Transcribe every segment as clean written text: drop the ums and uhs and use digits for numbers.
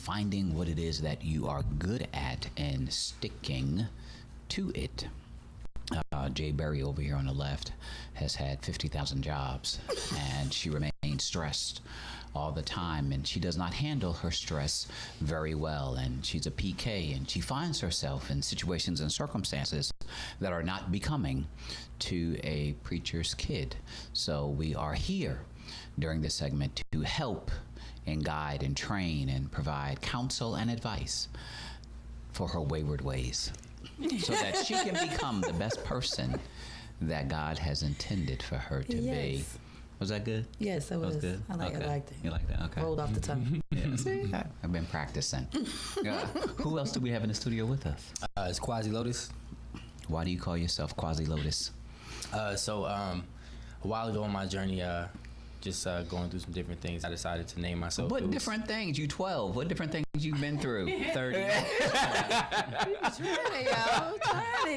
finding what it is that you are good at and sticking to it. Jay Berry over here on the left has had 50,000 jobs, and she remains stressed all the time, and she does not handle her stress very well, and she's a PK, and she finds herself in situations and circumstances that are not becoming to a preacher's kid. So we are here during this segment to help and guide and train and provide counsel and advice for her wayward ways, so that she can become the best person that God has intended for her to be. Was that good? Yes, that was good. I liked it. You like that? Okay. Rolled off the tongue. Yeah. I've been practicing. Who else do we have in the studio with us? It's Quasi Lotus. Why do you call yourself Quasi Lotus? A while ago on my journey, just going through some different things, I decided to name myself. What different things? You 12. What different things you've been through? 30.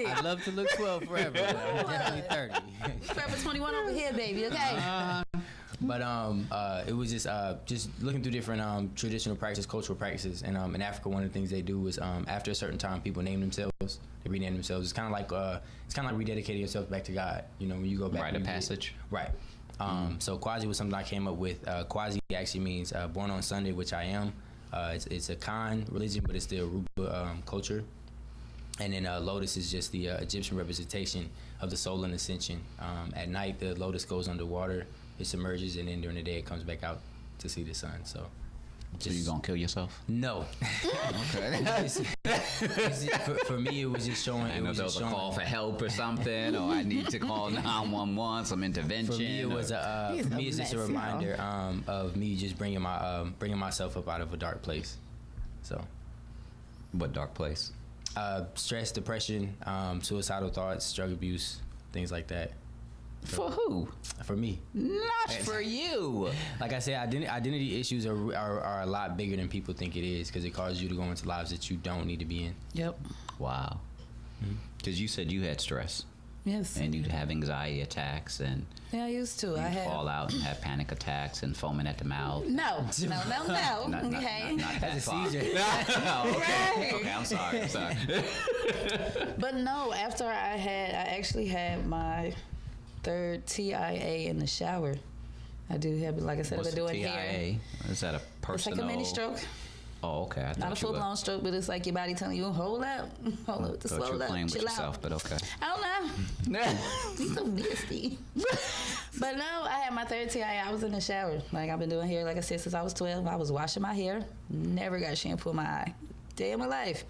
I'd love to look 12 forever, but I'm definitely 30. Forever 21 over here, baby, okay? But it was just looking through different traditional practices, cultural practices, and in Africa, one of the things they do is after a certain time, people name themselves. They rename themselves. It's kind of like rededicating yourself back to God. You know, when you go back. Rite of passage. Right. So Quasi was something I came up with. Quasi actually means born on Sunday, which I am. It's a Khan religion, but it's the Yoruba culture. And then lotus is just the Egyptian representation of the soul in ascension. At night, the lotus goes underwater, it submerges, and then during the day, it comes back out to see the sun. So you gonna kill yourself? No. Okay. For me, it was just showing. I know there was a call for help or something, or I need to call 911, some intervention. For me, it was it's just a reminder of me just bringing myself up out of a dark place. So, what dark place? Stress, depression, suicidal thoughts, drug abuse, things like that. For who? For me. Not for you. Like I said, identity issues are a lot bigger than people think it is, because it causes you to go into lives that you don't need to be in. Yep. Wow. Because you said you had stress. Yes. And you'd have anxiety attacks, and yeah, I used to. I had fall out and have panic attacks and foaming at the mouth. No. Not Okay. that far. seizure. Okay, I'm sorry. But no, after I actually had my third TIA in the shower. I do have, like I said, I've been doing TIA? hair. Is that a personal? It's like a mini stroke. Oh, okay. Not a full-blown stroke, but it's like your body telling you, hold up, to slow you were up, playing with chill yourself, out. but okay. I don't know. He's so nasty. But no, I had my third TIA. I was in the shower. Like, I've been doing hair, like I said, since I was 12. I was washing my hair. Never got shampoo in my eye. Day of my life.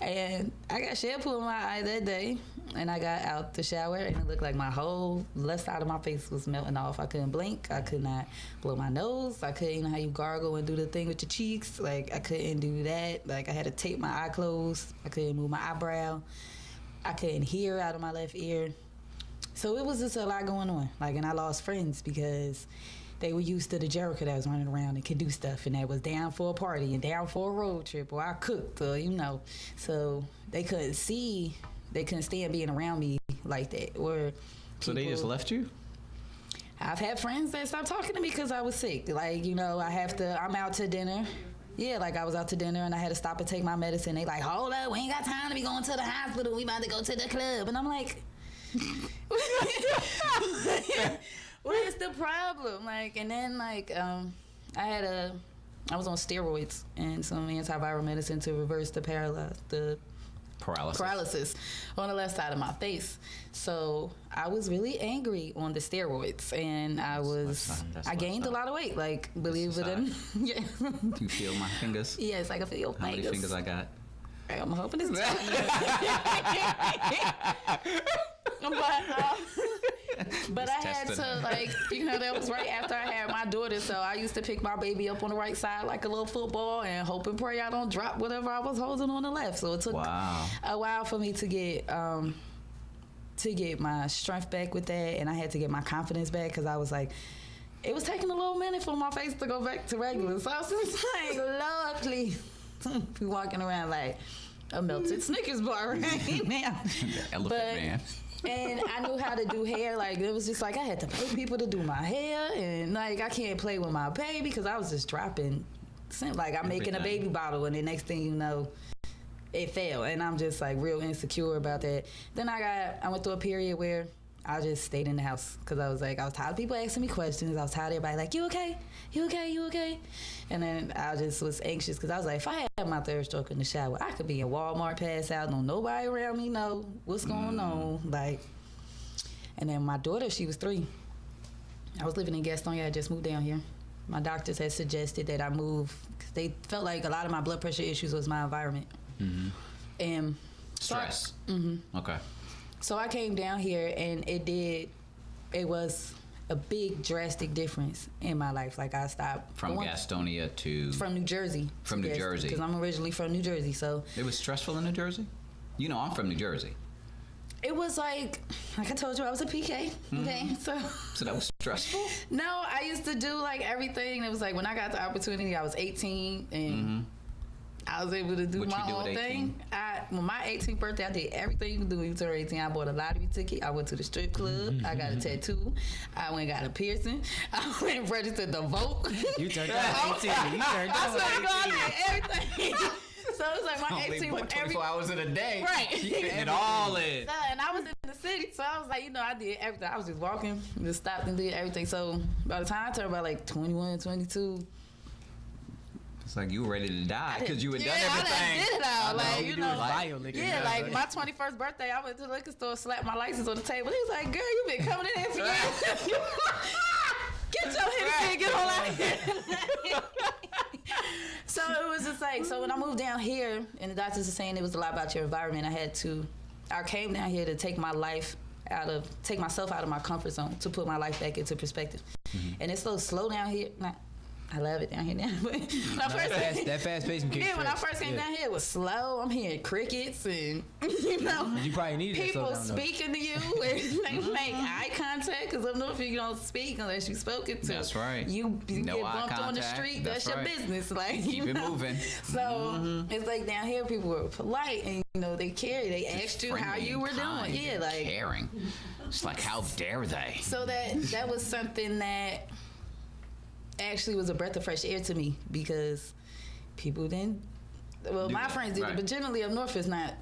And I got shampoo in my eye that day, and I got out the shower, and it looked like my whole left side of my face was melting off. I couldn't blink. I could not blow my nose. I couldn't, you know how you gargle and do the thing with your cheeks? Like, I couldn't do that. Like, I had to tape my eye closed. I couldn't move my eyebrow. I couldn't hear out of my left ear. So it was just a lot going on. Like, and I lost friends because they were used to the Jericho that was running around and could do stuff, and that was down for a party and down for a road trip, or I cooked, or so they couldn't stand being around me like that. Or so they just left you? I've had friends that stopped talking to me because I was sick. Like, I'm out to dinner. Yeah, like I was out to dinner and I had to stop and take my medicine. They like, hold up, we ain't got time to be going to the hospital. We about to go to the club. And I'm like, what's the problem? Like, and then like, I was on steroids and some antiviral medicine to reverse the paralysis on the left side of my face. So I was really angry on the steroids, and I gained a lot of weight. Like, believe it or not. Yeah. Do you feel my fingers? Yes, I can feel your fingers. How many fingers I got? I'm hoping it's 10. But I had to, that was right after I had my daughter, so I used to pick my baby up on the right side like a little football and hope and pray I don't drop whatever I was holding on the left. So it took a while for me to get my strength back with that, and I had to get my confidence back, because I was like, it was taking a little minute for my face to go back to regular. So I was just like, Lord, please. Be walking around like a melted Snickers bar right now. The elephant man. And I knew how to do hair. Like, it was just like I had to pay people to do my hair, and like I can't play with my baby because I was just dropping like I'm making a baby bottle, and the next thing you know, it fell, and I'm just like real insecure about that. Then I went through a period where I just stayed in the house because I was tired of people asking me questions. I was tired of everybody like, you okay? You okay? You okay? And then I just was anxious because I was like, if I had my third stroke in the shower, I could be in Walmart, pass out, no nobody around me know what's going on. Like, and then my daughter, she was 3. I was living in Gastonia. I just moved down here. My doctors had suggested that I move because they felt like a lot of my blood pressure issues was my environment. And stress. Okay. So I came down here, and it was a big drastic difference in my life. Like I stopped from Gastonia to from New Jersey. From New Jersey, because I'm originally from New Jersey. So it was stressful in New Jersey. You know, I'm from New Jersey. It was like I told you, I was a PK. Okay, so that was stressful. No, I used to do like everything. It was like when I got the opportunity, I was 18 and. I was able to do my own thing. On my 18th birthday, I did everything you can do when you turn 18. I bought a lottery ticket. I went to the strip club. I got a tattoo. I went and got a piercing. I went and registered to vote. You turned out 18. You turned out 18. I did everything. So it was like my 18th 24 hours in a day. Right. You fitting it all in. So, and I was in the city, so I was like, I did everything. I was just walking, just stopped and did everything. So by the time I turned about like 21, 22, it's like you were ready to die because you had done everything. I did it all. Like, my 21st birthday, I went to the liquor store, slapped my license on the table. He was like, girl, you been coming in here for years. Get your Hennessy and get on out of here. So it was just like, so when I moved down here, and the doctors are saying it was a lot about your environment, I came down here to take myself out of my comfort zone to put my life back into perspective. And it's so slow down here. I love it down here now. But that fast pace can kick. Yeah, when I first came down here, it was slow. I'm hearing crickets and you probably needed people speaking to you and they make eye contact because up north you don't speak unless you spoken to. That's right. You get bumped on the street. That's your business. Like keep it moving. So it's like down here people were polite and they care. They asked you how you were doing. Yeah, like caring. It's like how dare they? So that was something that actually was a breath of fresh air to me because people didn't. Well, my friends did it, but generally up north that's not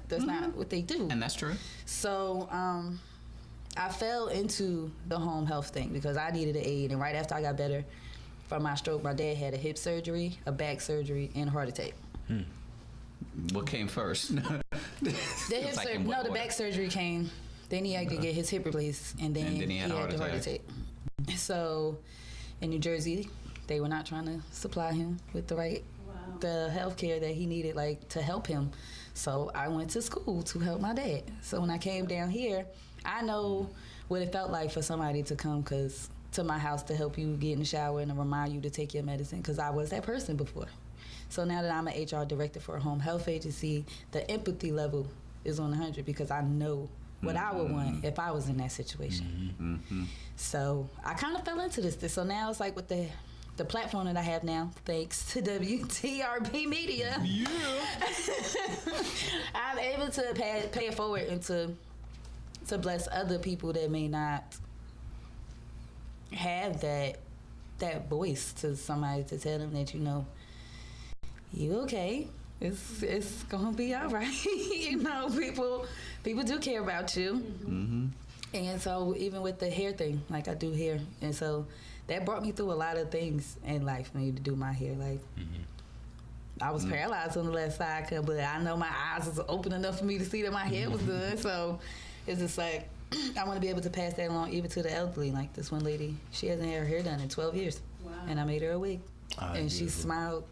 what they do. And that's true. So I fell into the home health thing because I needed an aid, and right after I got better from my stroke, my dad had a hip surgery, a back surgery, and a heart attack. What came first? The back surgery came. Then he had to get his hip replaced, and then he had the heart attack. So in New Jersey, they were not trying to supply him with the health care that he needed, like, to help him. So I went to school to help my dad. So when I came down here, I know what it felt like for somebody to come to my house to help you get in the shower and to remind you to take your medicine, because I was that person before. So now that I'm an HR director for a home health agency, the empathy level is on 100 because I know what I would want if I was in that situation. So I kind of fell into this. So now it's like with the platform that I have now, thanks to WDRBmedia, I'm able to pay it forward and to bless other people that may not have that voice to somebody to tell them that you okay. It's gonna be all right. People do care about you. And so even with the hair thing, like I do hair, and so that brought me through a lot of things in life for me to do my hair. Like I was paralyzed on the left side, but I know my eyes was open enough for me to see that my hair was done. So it's just like I want to be able to pass that along even to the elderly. Like this one lady, she hasn't had her hair done in 12 years, and I made her a wig, and she smiled.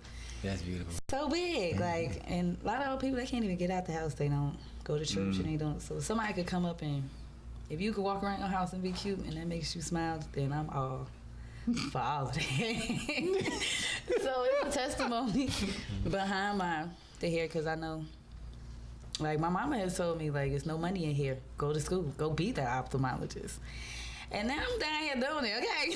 That's beautiful. So big, like, and a lot of old people, they can't even get out the house. They don't go to church and they don't. So somebody could come up and, if you could walk around your house and be cute and that makes you smile, then I'm all for all of that. So it's a testimony behind the hair, because I know, like, my mama has told me, like, there's no money in here. Go to school. Go be the ophthalmologist. And now I'm down here doing it, okay?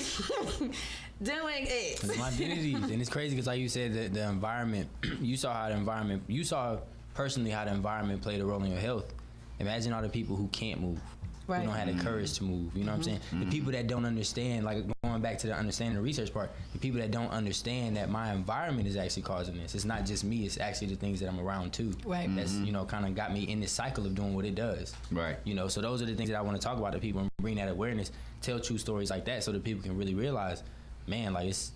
Doing it. It's my identity. And it's crazy because, like you said, the environment, you saw personally how the environment played a role in your health. Imagine all the people who can't move. Right. Who don't have the courage to move. You know what I'm saying? The people that don't understand, like going going back to the understanding the research part, the people that don't understand that my environment is actually causing this. It's not just me, it's actually the things that I'm around too. Right. That's, you know, kind of got me in this cycle of doing what it does. Right. You know, so those are the things that I want to talk about to people and bring that awareness, tell true stories like that so that people can really realize, man, like it's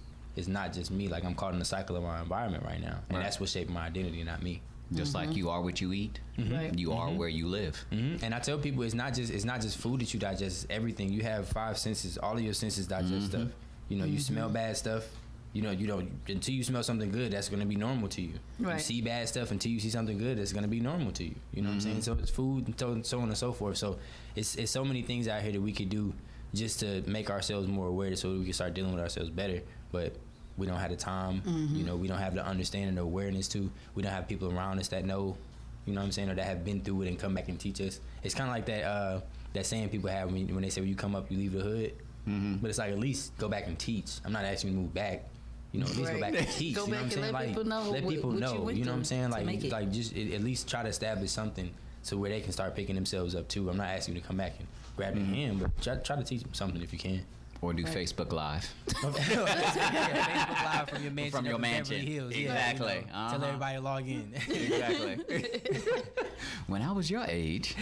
not just me, like I'm caught in the cycle of my environment right now. And that's what shaped my identity, not me. Just like you are what you eat, Right. you are where you live. And I tell people it's not just food that you digest, it's everything. You have 5 senses, all of your senses digest stuff. You know, you smell bad stuff, you know, you don't, until you smell something good, that's going to be normal to you. Right. You see bad stuff until you see something good, that's going to be normal to you. You know what I'm saying? So it's food and so on and so forth. So it's so many things out here that we could do just to make ourselves more aware so we can start dealing with ourselves better. But we don't have the time, you know, we don't have the understanding, the awareness to, we don't have people around us that know, you know what I'm saying, or that have been through it and come back and teach us. It's kind of like that saying people have when they say, when you come up, you leave the hood. But it's like, at least go back and teach. I'm not asking you to move back. You know, at least go back and teach. Go you know back what I'm saying? and let people know let what people you know. went You know what I'm saying? through to make it. Like just at least try to establish something so where they can start picking themselves up too. I'm not asking you to come back and grab their hand, but try to teach them something if you can. Or do Facebook Live. Facebook Live from your mansion. From your up in mansion. Beverly Hills. Exactly. Yeah, you know, tell everybody to log in. Exactly. When I was your age.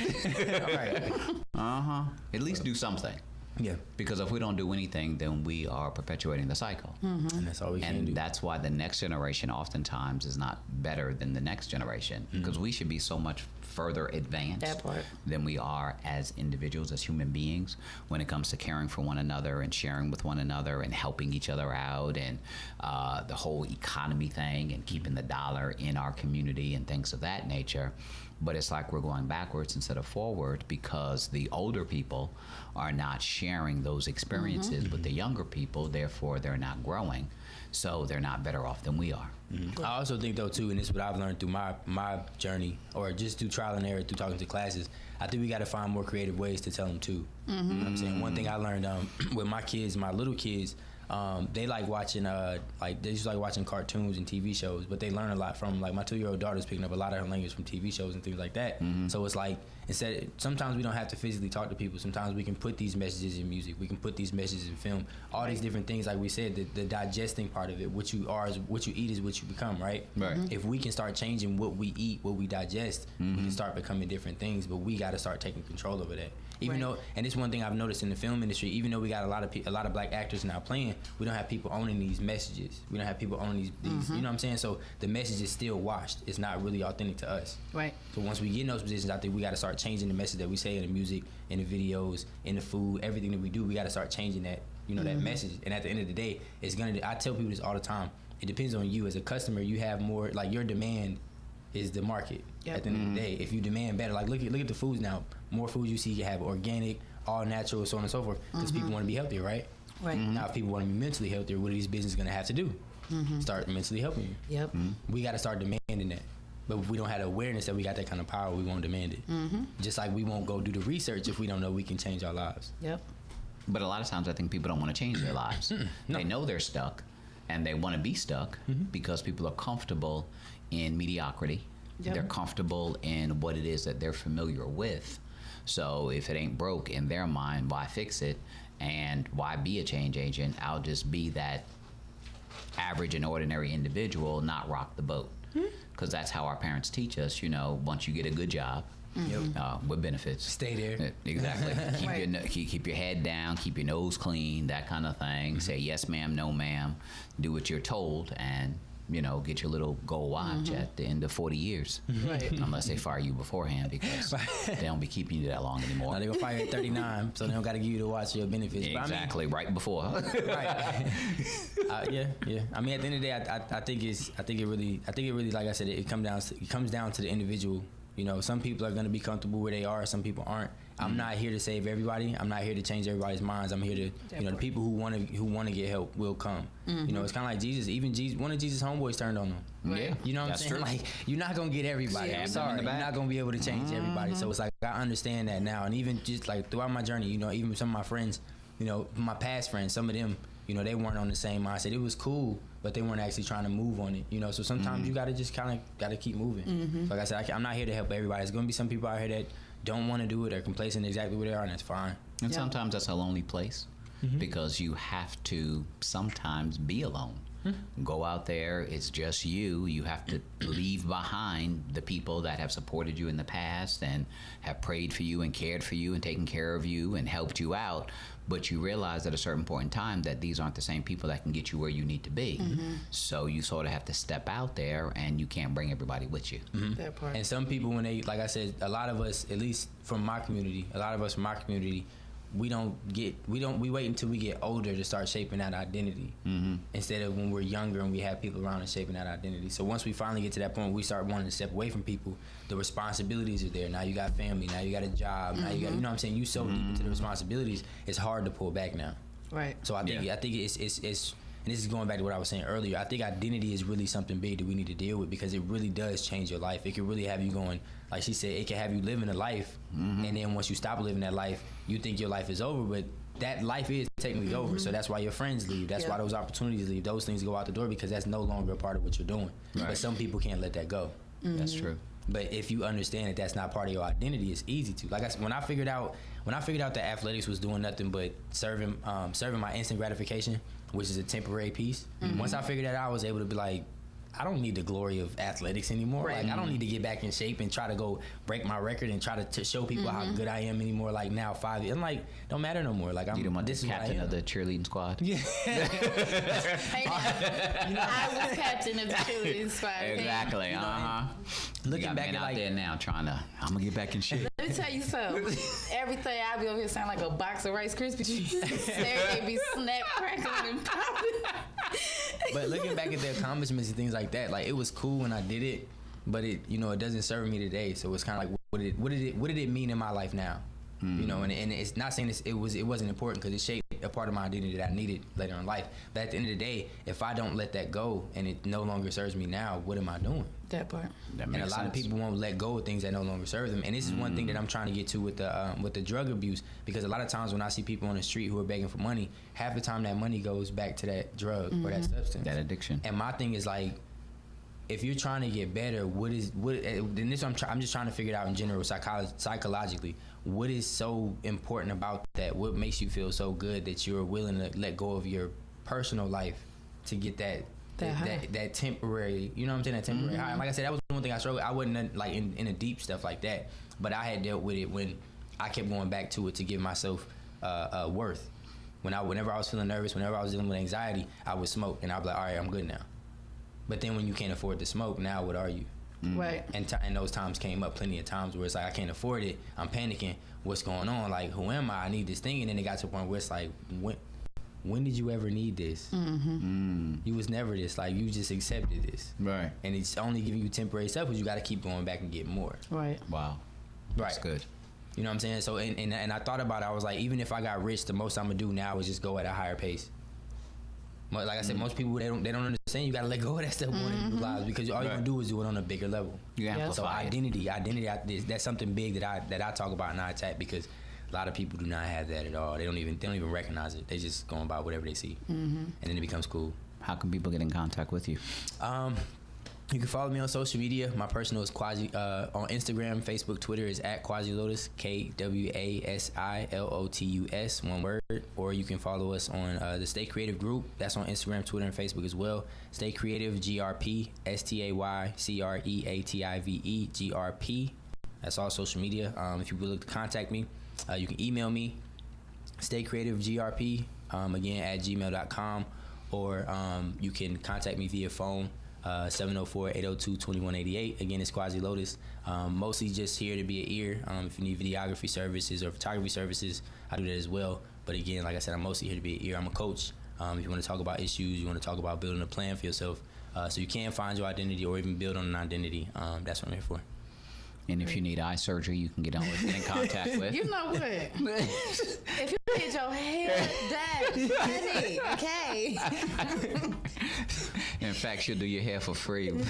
All right. At least do something. Yeah. Because if we don't do anything, then we are perpetuating the cycle. And that's all we can do. And that's why the next generation oftentimes is not better than the next generation, because we should be so much further advanced That part. than we are as individuals, as human beings, when it comes to caring for one another and sharing with one another and helping each other out, and the whole economy thing and keeping the dollar in our community and things of that nature. But it's like we're going backwards instead of forward, because the older people are not sharing those experiences with the younger people, therefore they're not growing, so they're not better off than we are. I also think though too, and this is what I've learned through my journey, or just through trial and error, through talking to classes, I think we got to find more creative ways to tell them too. You know what I'm saying? One thing I learned with my kids, my little kids, they like watching they just like watching cartoons and TV shows, but they learn a lot from, like, my 2-year-old daughter's picking up a lot of her language from TV shows and things like that. So it's like, sometimes we don't have to physically talk to people. Sometimes we can put these messages in music. We can put these messages in film. All these different things, like we said, the digesting part of it. What you are is what you eat is what you become, right? Right. If we can start changing what we eat, what we digest, we can start becoming different things. But we got to start taking control over that. Even though, and it's one thing I've noticed in the film industry, even though we got a lot of black actors now playing, we don't have people owning these messages. We don't have people owning these you know what I'm saying? So the message is still washed. It's not really authentic to us. Right. So once we get in those positions, I think we got to start changing the message that we say in the music, in the videos, in the food, everything that we do. We got to start changing that, you know, that message. And at the end of the day, I tell people this all the time. It depends on you as a customer. You have more, like, your demand is the market. At the end of the day, if you demand better, like look at the foods now. More foods you see, you have organic, all natural, so on and so forth, because people want to be healthier, right? Right. Now, if people want to be mentally healthier, what are these businesses going to have to do? Start mentally helping you. Yep. We got to start demanding that. But if we don't have the awareness that we got that kind of power, we won't demand it. Just like we won't go do the research if we don't know we can change our lives. Yep. But a lot of times I think people don't want to change their lives. No. They know they're stuck, and they want to be stuck because people are comfortable in mediocrity. Yep. They're comfortable in what it is that they're familiar with. So if it ain't broke in their mind, why fix it? And why be a change agent? I'll just be that average and ordinary individual, not rock the boat. Because that's how our parents teach us, you know, once you get a good job, with benefits. Stay there. Exactly. Keep your head down, keep your nose clean, that kind of thing. Say yes ma'am, no ma'am. Do what you're told, and, you know, get your little gold watch at the end of 40 years. Right. Unless they fire you beforehand, because they don't be keeping you that long anymore. Now they're going to fire you at 39, so they don't got to give you the watch your benefits. Exactly, right before. Right. Yeah. I mean, at the end of the day, I think it really, like I said, it comes down to the individual. You know, some people are going to be comfortable where they are, some people aren't. I'm not here to save everybody. I'm not here to change everybody's minds. I'm here to, you know, the people who want to get help will come. You know, it's kind of like Jesus. Even Jesus, one of Jesus' homeboys turned on him. Yeah, you know what I'm saying? true. Like, you're not gonna get everybody. Yeah, I'm sorry, you're not gonna be able to change everybody. So it's like, I understand that now, and even just like throughout my journey, you know, even some of my friends, you know, my past friends, some of them, you know, they weren't on the same mindset. It was cool, but they weren't actually trying to move on it. You know, so sometimes you gotta just kind of keep moving. So like I said, I'm not here to help everybody. There's gonna be some people out here that don't want to do it or complacent exactly where they are, and that's fine. And sometimes that's a lonely place. because you have to sometimes be alone. Go out there, it's just you. You have to leave behind the people that have supported you in the past and have prayed for you and cared for you and taken care of you and helped you out. But you realize at a certain point in time that these aren't the same people that can get you where you need to be. So you sort of have to step out there, and you can't bring everybody with you. That part. And some people, when they, like I said, a lot of us, at least from my community, we wait until we get older to start shaping that identity, instead of when we're younger and we have people around us shaping that identity. So once we finally get to that point where we start wanting to step away from people, the responsibilities are there. Now you got family, now you got a job, now you got, you know what I'm saying, you so deep into the responsibilities, it's hard to pull back now. Right. So I think it's and this is going back to what I was saying earlier, I think identity is really something big that we need to deal with, because it really does change your life. It can really have you going, like she said, it can have you living a life, and then once you stop living that life, you think your life is over, but that life is technically over. So that's why your friends leave. That's why those opportunities leave. Those things go out the door, because that's no longer a part of what you're doing. Right. But some people can't let that go. That's true. But if you understand that that's not part of your identity, it's easy to. Like I said, when I figured out that athletics was doing nothing but serving my instant gratification, which is a temporary piece. Once I figured that out, I was able to be like, I don't need the glory of athletics anymore. Right. Like, I don't need to get back in shape and try to go break my record and try to show people how good I am anymore. Like, now 5 years, I'm like, don't matter no more. Like, this is captain of the cheerleading squad. Yeah. I was captain of the cheerleading squad. Exactly. Looking back out there now, I'm gonna get back in shape. Let me tell you something. Everything I be over here sound like a box of Rice Krispies. They be snap, crackling, and popping. But looking back at the accomplishments and things like that, like, it was cool when I did it, but it doesn't serve me today. So it's kind of like, what did it mean in my life now? You know, and it's not saying it wasn't important, because it shaped a part of my identity that I needed later in life. But at the end of the day, if I don't let that go and it no longer serves me now, what am I doing? That part. That makes and a lot sense. of people won't let go of things that no longer serve them. And this is one thing that I'm trying to get to with the drug abuse, because a lot of times when I see people on the street who are begging for money, half the time that money goes back to that drug or that substance, that addiction. And my thing is, like, if you're trying to get better, then this I'm just trying to figure it out in general, psychologically. What is so important about that? What makes you feel so good that you're willing to let go of your personal life to get that temporary, you know what I'm saying, that temporary high? And like I said, that was one thing I struggled. I wasn't like in a deep stuff like that, but I had dealt with it when I kept going back to it to give myself worth. Whenever I was feeling nervous, whenever I was dealing with anxiety, I would smoke, and I'd be like, all right, I'm good now. But then when you can't afford to smoke, now what are you? Right. And those times came up plenty of times where it's like, I can't afford it. I'm panicking. What's going on? Like, who am I? I need this thing. And then it got to a point where it's like, when did you ever need this? You was never this. Like, you just accepted this. Right. And it's only giving you temporary stuff, because you got to keep going back and get more. Right. Wow. Right. That's good. You know what I'm saying? So, and I thought about it. I was like, even if I got rich, the most I'm going to do now is just go at a higher pace. Like I said, most people, they don't understand. You got to let go of that stuff going into your lives, because all you're going to do is do it on a bigger level. You amplify So it. identity, that's something big that I talk about and I attack, because a lot of people do not have that at all. They don't even recognize it. They just going by whatever they see, and then it becomes cool. How can people get in contact with you? You can follow me on social media. My personal is Quasi on Instagram, Facebook, Twitter is @QuasiLotus, KWASILOTUS, one word. Or you can follow us on the Stay Creative group. That's on Instagram, Twitter, and Facebook as well. Stay Creative GRP, STAYCREATIVE GRP. That's all social media. If you would like to contact me, you can email me, staycreativegrp again @gmail.com, or you can contact me via phone. 704-802-2188. Again, it's Quasi Lotus. Mostly just here to be an ear. If you need videography services or photography services, I do that as well. But again, like I said, I'm mostly here to be an ear. I'm a coach. If you want to talk about issues, you want to talk about building a plan for yourself, so you can find your identity or even build on an identity, that's what I'm here for. And if you need eye surgery, you can get in contact with. You know what? If you get your hair done, okay. In fact, she'll do your hair for free. No,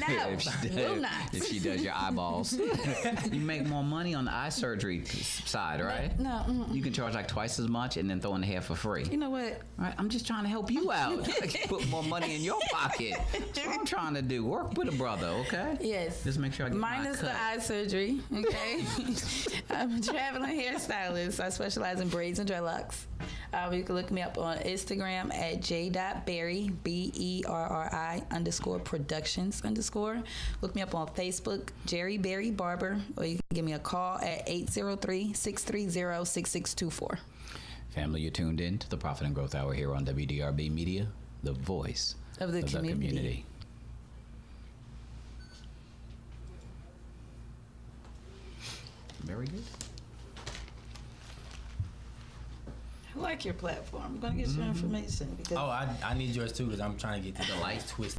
if she does your eyeballs. You make more money on the eye surgery side, right? No. You can charge like twice as much and then throw in the hair for free. You know what? Right? I'm just trying to help you out. Put more money in your pocket. That's what I'm trying to do. Work with a brother, okay? Yes. Just make sure I get minus my cut. the eye surgery. Barry. Okay. I'm a traveling hairstylist. I specialize in braids and dreadlocks. You can look me up on Instagram at j.berry, BERRI _productions_. Look me up on Facebook, Jerry Berry Barber, or you can give me a call at 803-630-6624. Family, you're tuned in to the Profit and Growth Hour here on WDRB Media, the voice of the community. Very good. I like your platform. I'm going to get your information. Because I need yours too because I'm trying to get the lights twisted.